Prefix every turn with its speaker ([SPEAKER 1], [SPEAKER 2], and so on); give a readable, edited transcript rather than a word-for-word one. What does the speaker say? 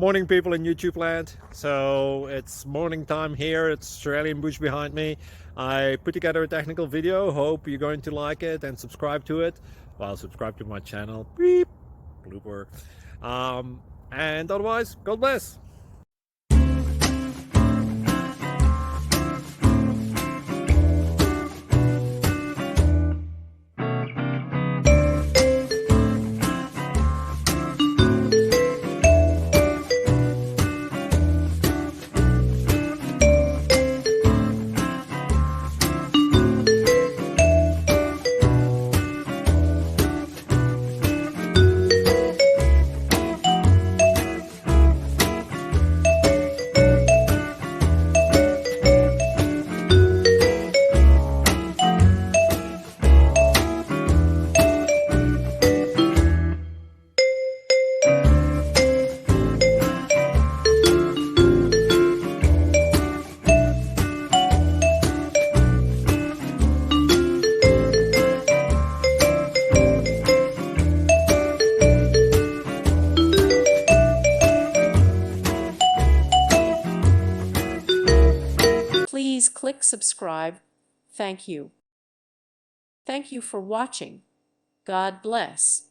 [SPEAKER 1] Morning, people in YouTube land. So it's morning time here. It's Australian bush behind me. I put together a technical video. Hope you're going to like it and subscribe to it. Well, subscribe to my channel. Beep. Blooper. And otherwise, God bless.
[SPEAKER 2] Please click subscribe. Thank you. Thank you for watching. God bless.